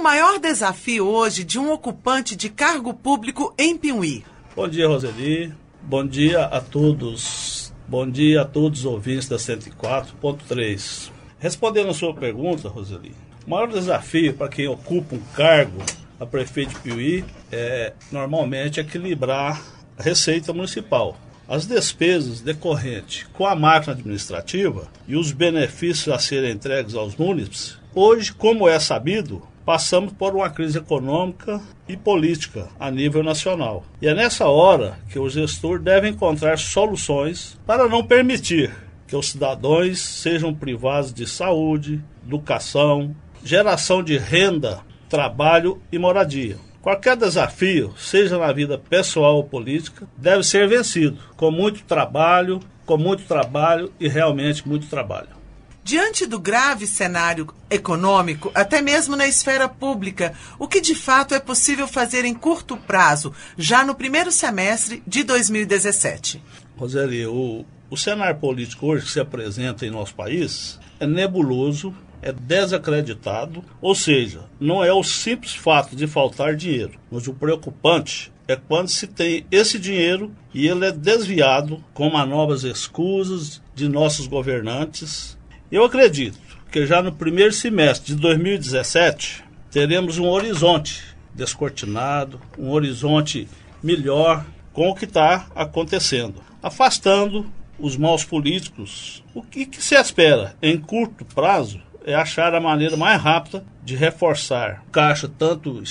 maior desafio hoje de um ocupante de cargo público em Piuí? Bom dia, Roseli. Bom dia a todos. Bom dia a todos os ouvintes da 104.3. Respondendo a sua pergunta, Roseli, o maior desafio para quem ocupa um cargo a prefeito de Piuí é, normalmente, equilibrar a receita municipal. As despesas decorrentes com a máquina administrativa e os benefícios a serem entregues aos munícipes, hoje, como é sabido, passamos por uma crise econômica e política a nível nacional. E é nessa hora que o gestor deve encontrar soluções para não permitir que os cidadãos sejam privados de saúde, educação, geração de renda, trabalho e moradia. Qualquer desafio, seja na vida pessoal ou política, deve ser vencido com muito trabalho e realmente muito trabalho. Diante do grave cenário econômico, até mesmo na esfera pública, o que de fato é possível fazer em curto prazo, já no primeiro semestre de 2017? Roseli, o cenário político hoje que se apresenta em nosso país é nebuloso, é desacreditado, ou seja, não é o simples fato de faltar dinheiro, mas o preocupante é quando se tem esse dinheiro e ele é desviado com manobras escusas de nossos governantes. Eu acredito que já no primeiro semestre de 2017 teremos um horizonte descortinado, um horizonte melhor com o que está acontecendo, afastando os maus políticos. O que se espera em curto prazo é achar a maneira mais rápida de reforçar o caixa, tanto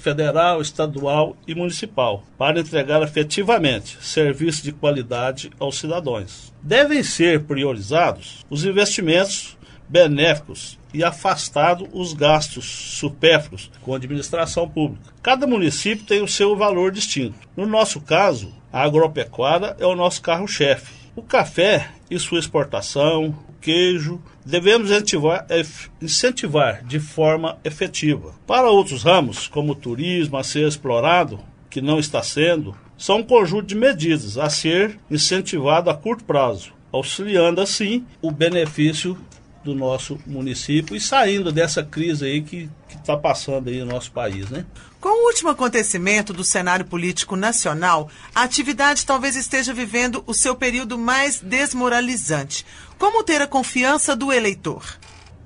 federal, estadual e municipal, para entregar efetivamente serviços de qualidade aos cidadãos. Devem ser priorizados os investimentos benéficos e afastados os gastos supérfluos com a administração pública. Cada município tem o seu valor distinto. No nosso caso, a agropecuária é o nosso carro-chefe. O café e sua exportação, o queijo, devemos incentivar de forma efetiva. Para outros ramos, como o turismo a ser explorado, que não está sendo, são um conjunto de medidas a ser incentivado a curto prazo, auxiliando assim o benefício do nosso município e saindo dessa crise aí que está passando aí no nosso país, né? Com o último acontecimento do cenário político nacional, a atividade talvez esteja vivendo o seu período mais desmoralizante. Como ter a confiança do eleitor?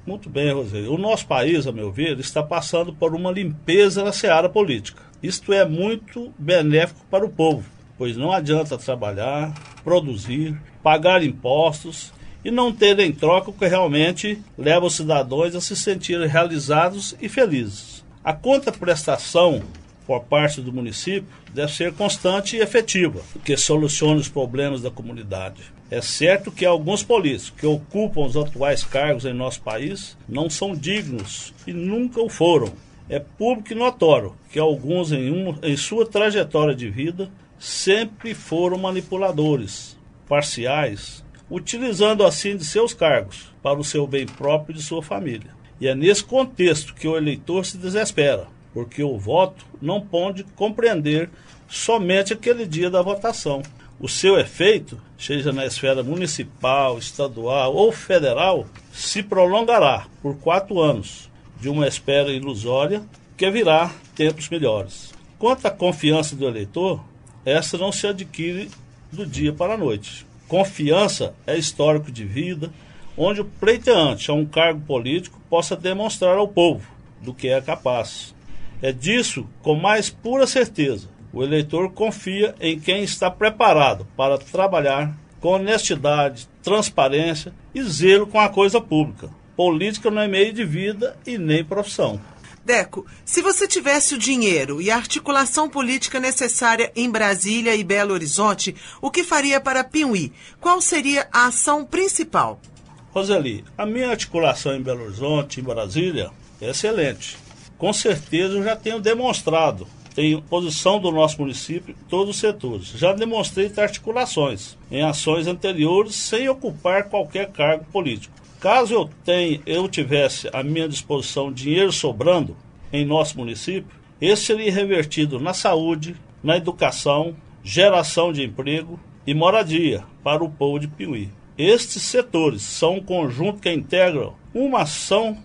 Muito bem, Roseli. O nosso país, a meu ver, está passando por uma limpeza na seara política. Isto é muito benéfico para o povo, pois não adianta trabalhar, produzir, pagar impostos e não ter em troca o que realmente leva os cidadãos a se sentirem realizados e felizes. A contraprestação por parte do município deve ser constante e efetiva, que solucione os problemas da comunidade. É certo que alguns políticos que ocupam os atuais cargos em nosso país não são dignos e nunca o foram. É público e notório que alguns em sua trajetória de vida sempre foram manipuladores, parciais, utilizando assim de seus cargos para o seu bem próprio e de sua família. E é nesse contexto que o eleitor se desespera, porque o voto não pode compreender somente aquele dia da votação. O seu efeito, seja na esfera municipal, estadual ou federal, se prolongará por 4 anos, de uma espera ilusória que virá tempos melhores. Quanto à confiança do eleitor, essa não se adquire do dia para a noite. Confiança é histórico de vida, onde o pleiteante a um cargo político possa demonstrar ao povo do que é capaz. É disso, com mais pura certeza, o eleitor confia em quem está preparado para trabalhar com honestidade, transparência e zelo com a coisa pública. Política não é meio de vida e nem profissão. Deco, se você tivesse o dinheiro e a articulação política necessária em Brasília e Belo Horizonte, o que faria para Piuí? Qual seria a ação principal? Roseli, a minha articulação em Belo Horizonte, em Brasília, é excelente. Com certeza eu já tenho demonstrado, tenho posição do nosso município em todos os setores. Já demonstrei ter articulações em ações anteriores sem ocupar qualquer cargo político. Caso eu tivesse à minha disposição dinheiro sobrando em nosso município, esse seria revertido na saúde, na educação, geração de emprego e moradia para o povo de Piuí. Estes setores são um conjunto que integram uma ação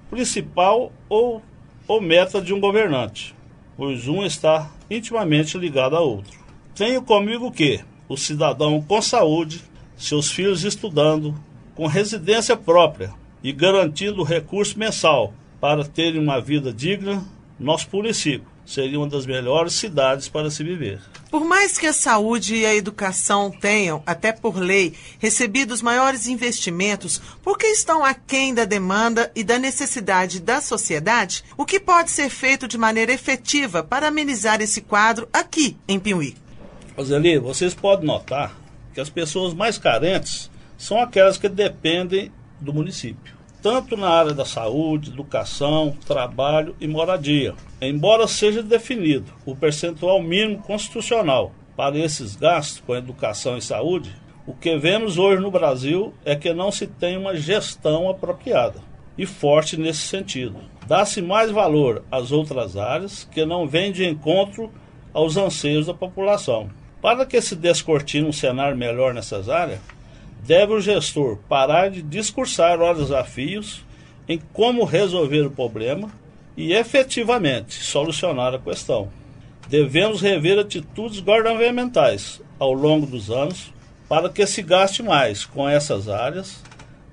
principal ou ou meta de um governante, pois um está intimamente ligado ao outro. Tenho comigo que o cidadão com saúde, seus filhos estudando, com residência própria e garantindo recurso mensal para terem uma vida digna, nosso município seria uma das melhores cidades para se viver. Por mais que a saúde e a educação tenham, até por lei, recebido os maiores investimentos, por que estão aquém da demanda e da necessidade da sociedade? O que pode ser feito de maneira efetiva para amenizar esse quadro aqui em Piuí? Roseli, vocês podem notar que as pessoas mais carentes são aquelas que dependem do município, tanto na área da saúde, educação, trabalho e moradia. Embora seja definido o percentual mínimo constitucional para esses gastos com educação e saúde, o que vemos hoje no Brasil é que não se tem uma gestão apropriada e forte nesse sentido. Dá-se mais valor às outras áreas que não vêm de encontro aos anseios da população. Para que se descortine um cenário melhor nessas áreas, deve o gestor parar de discursar os desafios em como resolver o problema e efetivamente solucionar a questão. Devemos rever atitudes governamentais ao longo dos anos para que se gaste mais com essas áreas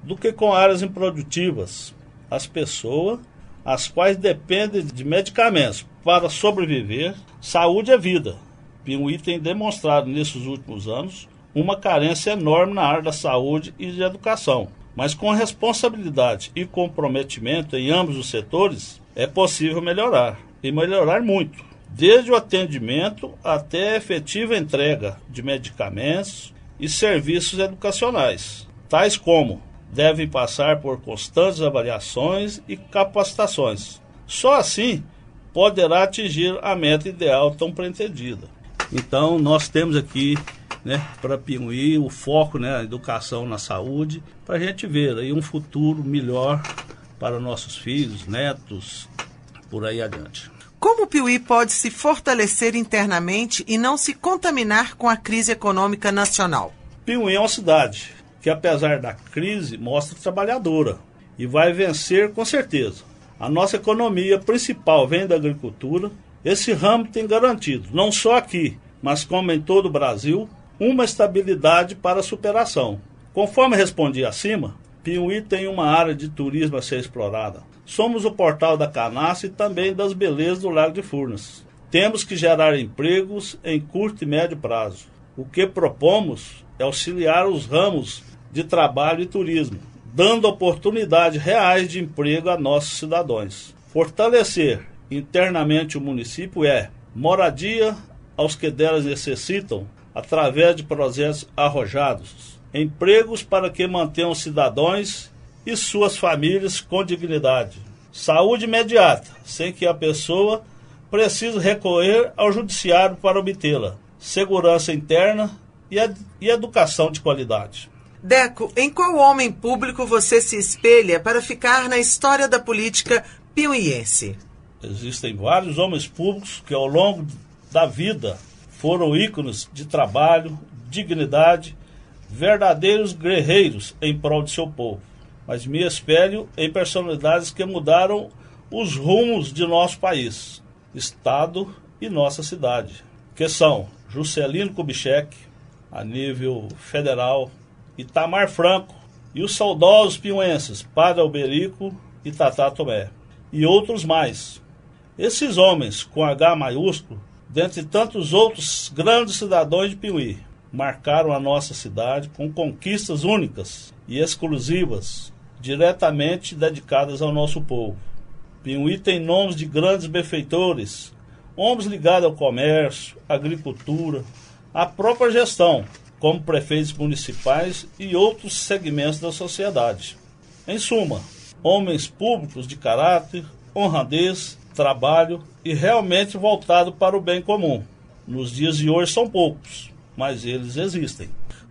do que com áreas improdutivas. As pessoas, as quais dependem de medicamentos para sobreviver, saúde é vida. Piuí tem demonstrado nesses últimos anos uma carência enorme na área da saúde e de educação. Mas com responsabilidade e comprometimento em ambos os setores, é possível melhorar, e melhorar muito, desde o atendimento até a efetiva entrega de medicamentos e serviços educacionais, tais como devem passar por constantes avaliações e capacitações. Só assim poderá atingir a meta ideal tão pretendida. Então, nós temos aqui, para Piuí, o foco, na educação, na saúde, para a gente ver aí um futuro melhor para nossos filhos, netos, por aí adiante. Como o Piuí pode se fortalecer internamente e não se contaminar com a crise econômica nacional? Piuí é uma cidade que, apesar da crise, mostra trabalhadora e vai vencer com certeza. A nossa economia principal vem da agricultura. Esse ramo tem garantido, não só aqui, mas como em todo o Brasil, uma estabilidade para a superação. Conforme respondi acima, Piuí tem uma área de turismo a ser explorada. Somos o portal da canaça e também das belezas do Lago de Furnas. Temos que gerar empregos em curto e médio prazo. O que propomos é auxiliar os ramos de trabalho e turismo, dando oportunidades reais de emprego a nossos cidadãos. Fortalecer internamente o município é moradia aos que delas necessitam, através de projetos arrojados, empregos para que mantenham os cidadãos e suas famílias com dignidade, saúde imediata, sem que a pessoa precise recorrer ao judiciário para obtê-la, segurança interna e educação de qualidade. Deco, em qual homem público você se espelha para ficar na história da política piuiense? Existem vários homens públicos que ao longo da vida foram ícones de trabalho, dignidade, verdadeiros guerreiros em prol de seu povo. Mas me espelho em personalidades que mudaram os rumos de nosso país, estado e nossa cidade, que são Juscelino Kubitschek, a nível federal, Itamar Franco e os saudosos piuenses Padre Alberico e Tatá Tomé, e outros mais. Esses homens, com H maiúsculo, dentre tantos outros grandes cidadãos de Piuí, marcaram a nossa cidade com conquistas únicas e exclusivas, diretamente dedicadas ao nosso povo. Piuí tem nomes de grandes benfeitores, homens ligados ao comércio, agricultura, à própria gestão, como prefeitos municipais e outros segmentos da sociedade. Em suma, homens públicos de caráter, honradez, trabalho e realmente voltado para o bem comum. Nos dias de hoje são poucos, mas eles existem.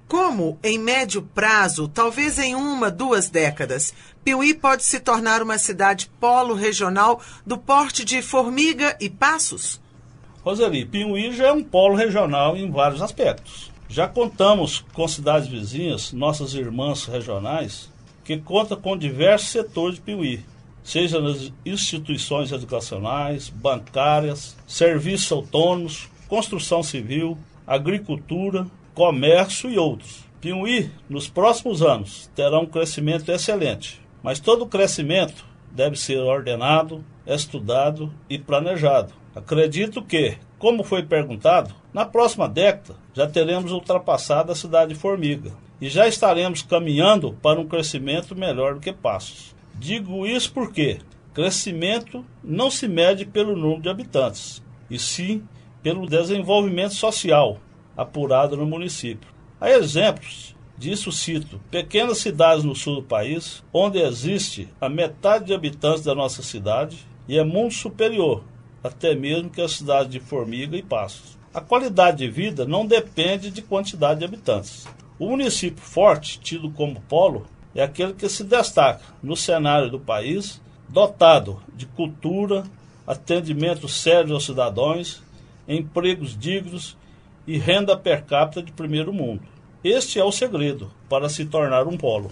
Como, em médio prazo, talvez em 1, 2 décadas, Piuí pode se tornar uma cidade polo regional do porte de Formiga e Passos? Roseli, Piuí já é um polo regional em vários aspectos. Já contamos com cidades vizinhas, nossas irmãs regionais, que contam com diversos setores de Piuí, seja nas instituições educacionais, bancárias, serviços autônomos, construção civil, agricultura, comércio e outros. Piauí, nos próximos anos, terá um crescimento excelente, mas todo crescimento deve ser ordenado, estudado e planejado. Acredito que, como foi perguntado, na próxima década já teremos ultrapassado a cidade de Formiga e já estaremos caminhando para um crescimento melhor do que Passos. Digo isso porque crescimento não se mede pelo número de habitantes, e sim pelo desenvolvimento social apurado no município. Há exemplos disso, cito pequenas cidades no sul do país, onde existe a metade de habitantes da nossa cidade e é muito superior, até mesmo que a cidade de Formiga e Passos. A qualidade de vida não depende de quantidade de habitantes. O município forte, tido como polo, é aquele que se destaca no cenário do país, dotado de cultura, atendimento sério aos cidadãos, empregos dignos e renda per capita de primeiro mundo. Este é o segredo para se tornar um polo.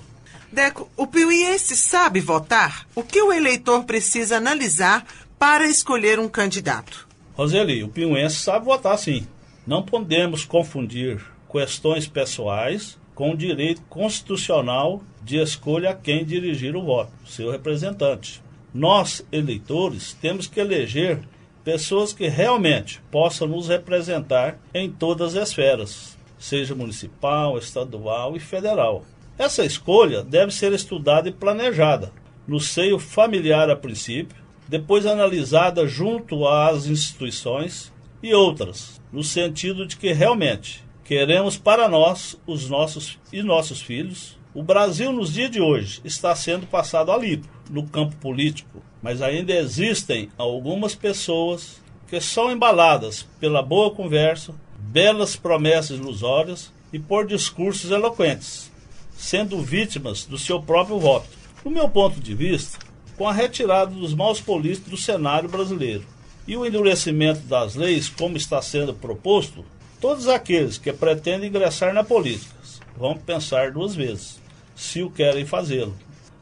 Deco, o piauiense sabe votar? O que o eleitor precisa analisar para escolher um candidato? Roseli, o piauiense sabe votar sim. Não podemos confundir questões pessoais com o direito constitucional de escolha a quem dirigir o voto, seu representante. Nós, eleitores, temos que eleger pessoas que realmente possam nos representar em todas as esferas, seja municipal, estadual e federal. Essa escolha deve ser estudada e planejada, no seio familiar a princípio, depois analisada junto às instituições e outras, no sentido de que realmente queremos para nós, os nossos filhos. O Brasil, nos dias de hoje, está sendo passado a limpo no campo político, mas ainda existem algumas pessoas que são embaladas pela boa conversa, belas promessas ilusórias e por discursos eloquentes, sendo vítimas do seu próprio voto. Do meu ponto de vista, com a retirada dos maus políticos do cenário brasileiro e o endurecimento das leis, como está sendo proposto, todos aqueles que pretendem ingressar na política vão pensar duas vezes se o querem fazê-lo.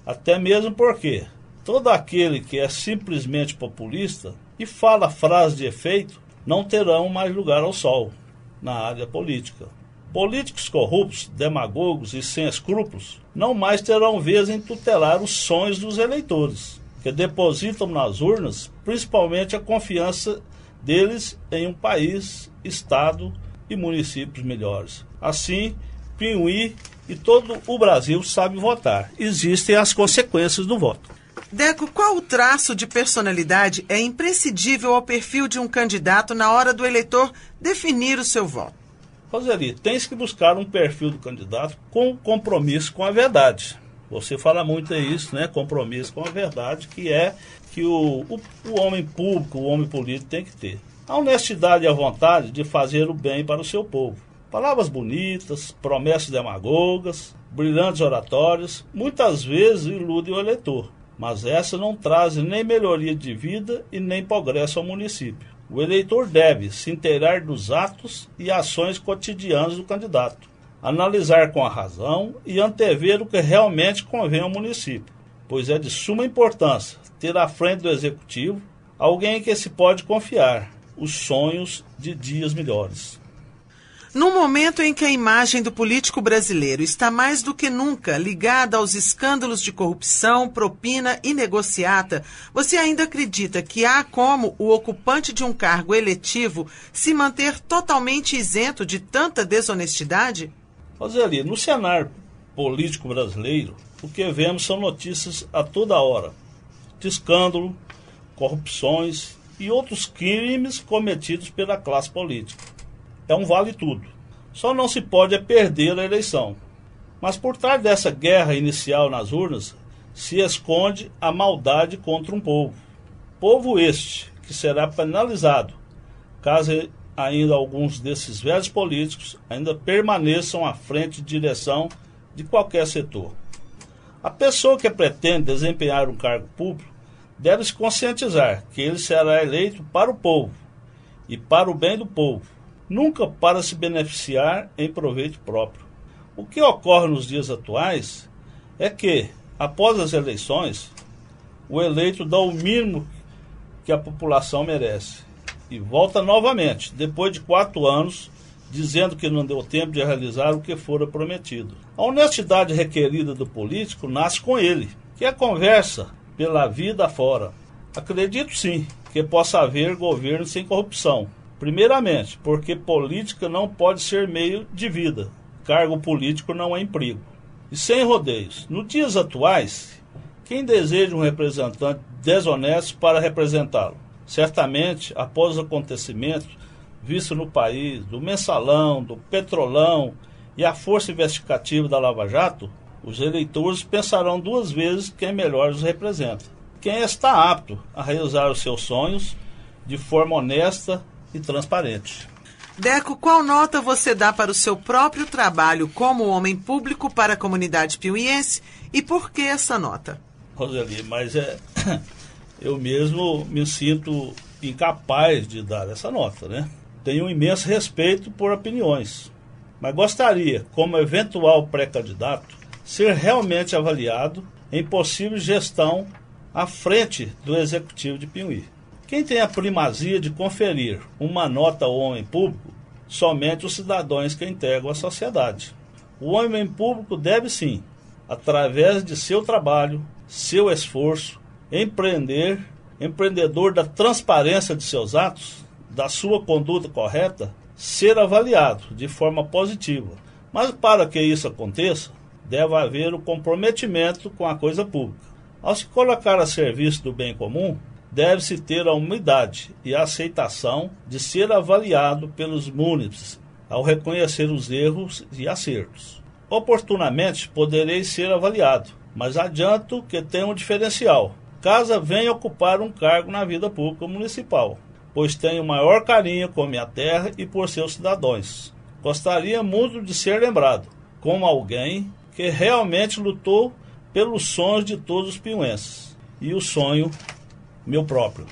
Até mesmo porque todo aquele que é simplesmente populista e fala frases de efeito não terão mais lugar ao sol na área política. Políticos corruptos, demagogos e sem escrúpulos não mais terão vez em tutelar os sonhos dos eleitores, que depositam nas urnas principalmente a confiança deles em um país, estado e municípios melhores. Assim, Piauí e todo o Brasil sabe votar. Existem as consequências do voto. Deco, qual o traço de personalidade é imprescindível ao perfil de um candidato na hora do eleitor definir o seu voto? Roseli, tens que buscar um perfil do candidato com compromisso com a verdade. Você fala muito isso, né? Compromisso com a verdade, que é que o homem público, o homem político tem que ter. A honestidade e a vontade de fazer o bem para o seu povo. Palavras bonitas, promessas demagogas, brilhantes oratórios, muitas vezes iludem o eleitor, mas essa não traz nem melhoria de vida e nem progresso ao município. O eleitor deve se inteirar dos atos e ações cotidianas do candidato, analisar com a razão e antever o que realmente convém ao município, pois é de suma importância ter à frente do executivo alguém em que se pode confiar os sonhos de dias melhores. No momento em que a imagem do político brasileiro está mais do que nunca ligada aos escândalos de corrupção, propina e negociata, você ainda acredita que há como o ocupante de um cargo eletivo se manter totalmente isento de tanta desonestidade? Roseli, no cenário político brasileiro, o que vemos são notícias a toda hora de escândalo, corrupções e outros crimes cometidos pela classe política. É um vale tudo. Só não se pode perder a eleição. Mas por trás dessa guerra inicial nas urnas, se esconde a maldade contra um povo. Povo este que será penalizado, caso ainda alguns desses velhos políticos ainda permaneçam à frente de direção de qualquer setor. A pessoa que pretende desempenhar um cargo público deve se conscientizar que ele será eleito para o povo e para o bem do povo, nunca para se beneficiar em proveito próprio. O que ocorre nos dias atuais é que, após as eleições, o eleito dá o mínimo que a população merece e volta novamente, depois de 4 anos, dizendo que não deu tempo de realizar o que fora prometido. A honestidade requerida do político nasce com ele, que é conversa pela vida afora. Acredito sim que possa haver governo sem corrupção. Primeiramente, porque política não pode ser meio de vida. Cargo político não é emprego. E sem rodeios. Nos dias atuais, quem deseja um representante desonesto para representá-lo? Certamente, após os acontecimentos vistos no país, do mensalão, do petrolão e a força investigativa da Lava Jato, os eleitores pensarão 2 vezes quem melhor os representa. Quem está apto a realizar os seus sonhos de forma honesta e transparente. Deco, qual nota você dá para o seu próprio trabalho como homem público para a comunidade piauiense e por que essa nota? Roseli, mas eu mesmo me sinto incapaz de dar essa nota, né? Tenho um imenso respeito por opiniões, mas gostaria, como eventual pré-candidato, ser realmente avaliado em possível gestão à frente do Executivo de Piauí. Quem tem a primazia de conferir uma nota ao homem público? Somente os cidadãos que integram a sociedade. O homem público deve sim, através de seu trabalho, seu esforço, empreendedor da transparência de seus atos, da sua conduta correta, ser avaliado de forma positiva. Mas para que isso aconteça, deve haver o comprometimento com a coisa pública. Ao se colocar a serviço do bem comum, deve-se ter a humildade e a aceitação de ser avaliado pelos múltiplos ao reconhecer os erros e acertos. Oportunamente poderei ser avaliado, mas adianto que tem um diferencial, caso venha ocupar um cargo na vida pública municipal, pois tenho maior carinho com minha terra e por seus cidadãos. Gostaria muito de ser lembrado como alguém que realmente lutou pelos sonhos de todos os piauienses, e o sonho meu próprio.